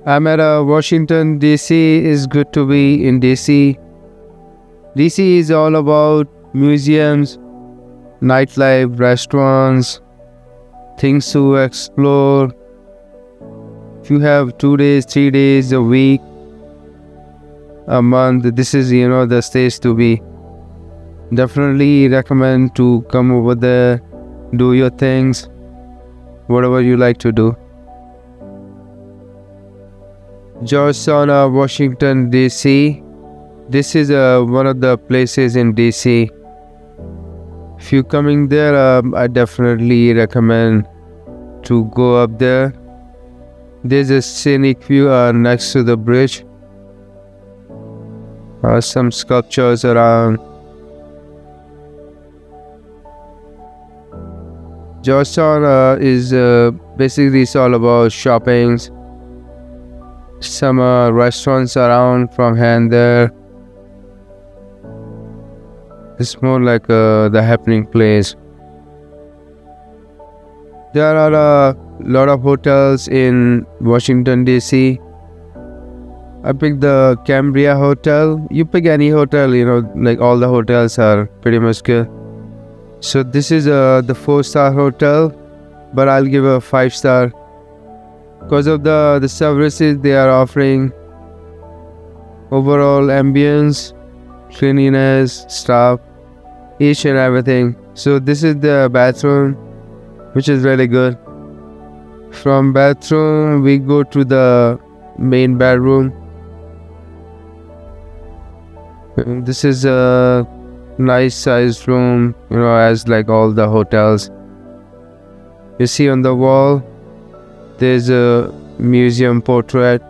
I'm at Washington, D.C. It's good to be in D.C. D.C. is all about museums, nightlife, restaurants, things to explore. If you have 2 days, 3 days, a week, a month, this is, the stage to be. Definitely recommend to come over there, do your things, whatever you like to do. Georgetown, Washington, D.C. This is one of the places in D.C. If you're coming there, I definitely recommend to go up there. There's a scenic view next to the bridge. Some sculptures around. Georgetown is basically it's all about shoppings. Some restaurants around from here and there. It's more like the happening place. There are a lot of hotels in Washington, D.C. I picked the Cambria Hotel. You pick any hotel, like all the hotels are pretty much good. So this is the 4-star hotel, but I'll give a 5-star because of the services they are offering, overall ambience, cleanliness, staff, each and everything. So this is the bathroom, which is really good. From bathroom we go to the main bedroom. This is a nice sized room, as like all the hotels. You see on the wall there's a museum portrait.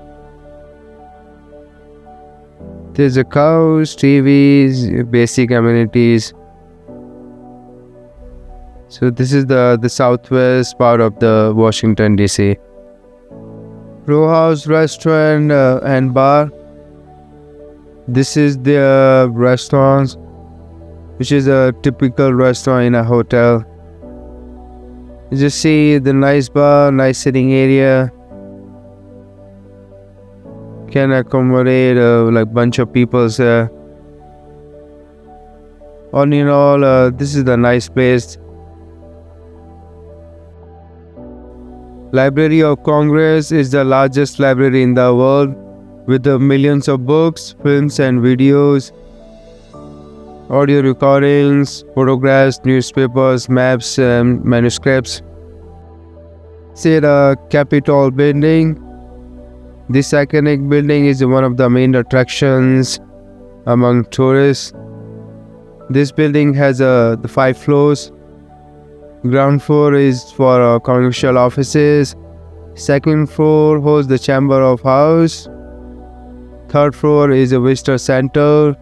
There's a couch, TVs, basic amenities. So this is the southwest part of the Washington, D.C. Row House Restaurant and Bar. This is the restaurant, which is a typical restaurant in a hotel. You just see the nice bar, nice sitting area. Can accommodate like bunch of people there. All in all, this is the nice place. Library of Congress is the largest library in the world with millions of books, films and videos, audio recordings, photographs, newspapers, maps and manuscripts. See the Capitol building. This iconic building is one of the main attractions among tourists. This building has the 5 floors. Ground floor is for commercial offices. Second floor hosts the Chamber of House. Third floor is a visitor center.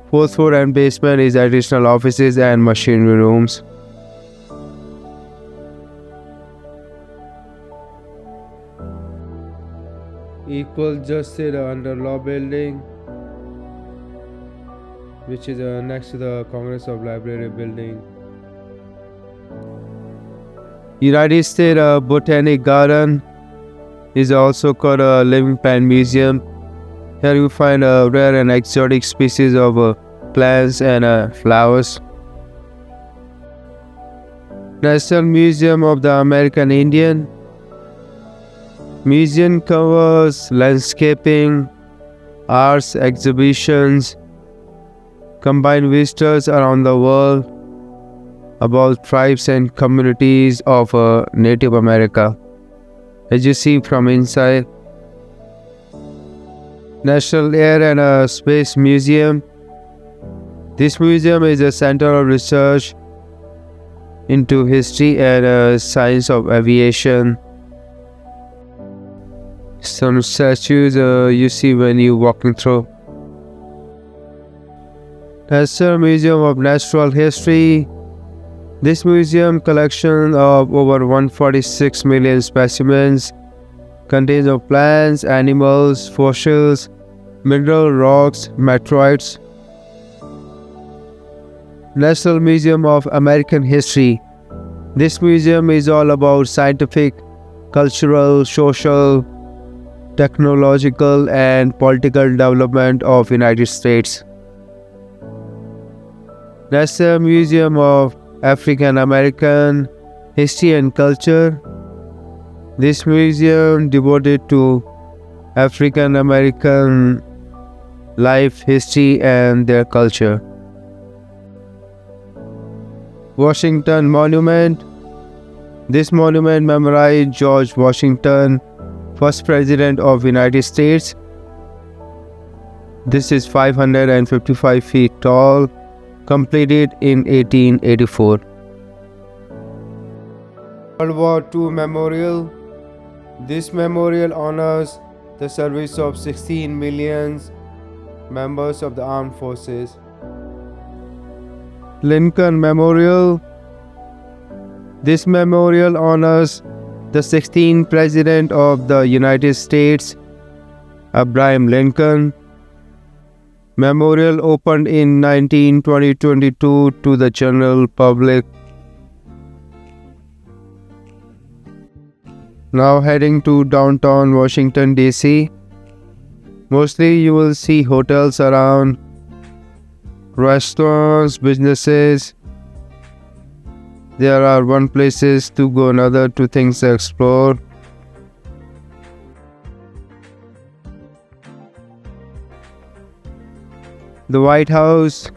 Fourth floor and basement is additional offices and machinery rooms. Equal Justice Under Law building, which is next to the Congress of Library building. United States Botanic Garden is also called a living plant museum. Here you find rare and exotic species of plants and flowers. National Museum of the American Indian. Museum covers landscaping, arts exhibitions, combine visitors around the world about tribes and communities of Native America, as you see from inside. National Air and Space Museum. This museum is a center of research into history and science of aviation. Some statues you see when you're walking through. National Museum of Natural History. This museum collection of over 146 million specimens contains of plants, animals, fossils, mineral rocks, meteorites. National Museum of American History. This museum is all about scientific, cultural, social, technological and political development of United States. National Museum of African American History and Culture. This museum devoted to African American life, history, and their culture. Washington Monument. This monument memorized George Washington, first President of United States. This is 555 feet tall, completed in 1884. World War II Memorial. This memorial honors the service of 16 million members of the armed forces. Lincoln Memorial. This memorial honors the 16th President of the United States, Abraham Lincoln. Memorial opened in 2022 to the general public. Now heading to downtown Washington, D.C. Mostly you will see hotels around, restaurants, businesses. There are one places to go, another two things to explore. The White House.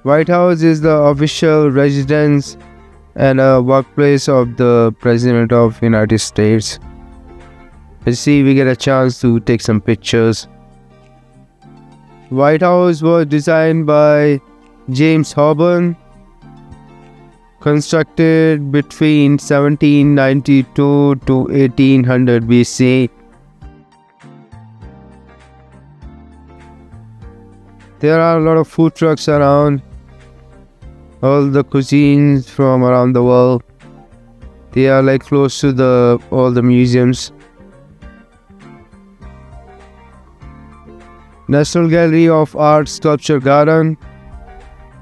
White House is the official residence and a workplace of the President of United States. Let's see if we get a chance to take some pictures. White House was designed by James Hobson, constructed between 1792 to 1800 BC. There are a lot of food trucks around, all the cuisines from around the world. They are like close to all the museums. National Gallery of Art Sculpture Garden.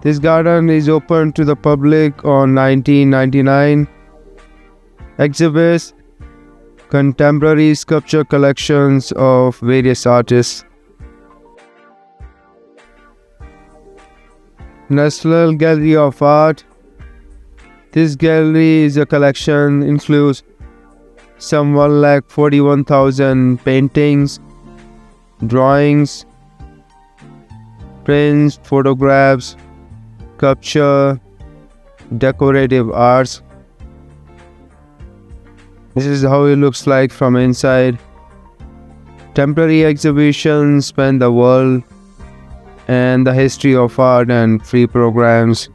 This garden is open to the public on 1999. Exhibits contemporary sculpture collections of various artists. National Gallery of Art. This gallery is a collection, includes some 1,41,000 paintings, drawings, prints, photographs, sculpture, decorative arts. This is how it looks like from inside. Temporary exhibitions span the world and the history of art, and free programs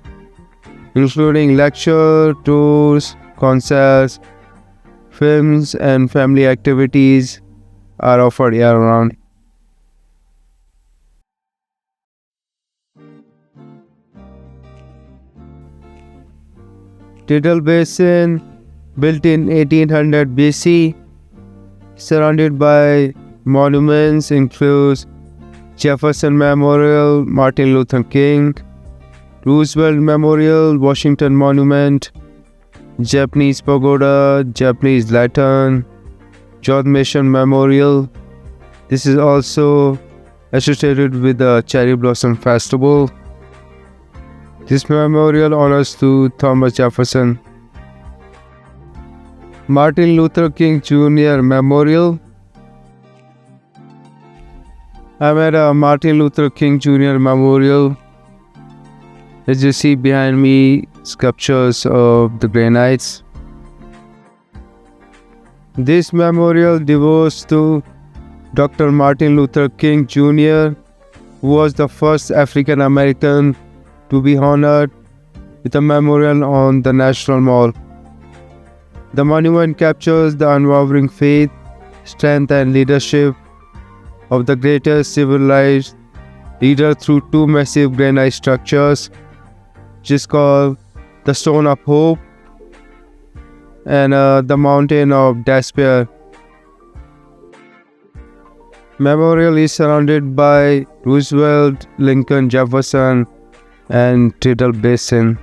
including lecture, tours, concerts, films, and family activities are offered year-round. Tidal Basin, built in 1800 BC, surrounded by monuments, includes Jefferson Memorial, Martin Luther King, Roosevelt Memorial, Washington Monument, Japanese Pagoda, Japanese Lantern, George Mason Memorial. This is also associated with the Cherry Blossom Festival. This memorial honors to Thomas Jefferson. Martin Luther King Jr. Memorial. I'm at a Martin Luther King Jr. Memorial. As you see behind me, sculptures of the granites. This memorial devotes to Dr. Martin Luther King Jr., who was the first African American to be honored with a memorial on the National Mall. The monument captures the unwavering faith, strength, and leadership of the greatest civilized leader through two massive granite structures, which is called the Stone of Hope and the Mountain of Despair. Memorial is surrounded by Roosevelt, Lincoln, Jefferson, and Tidal Basin.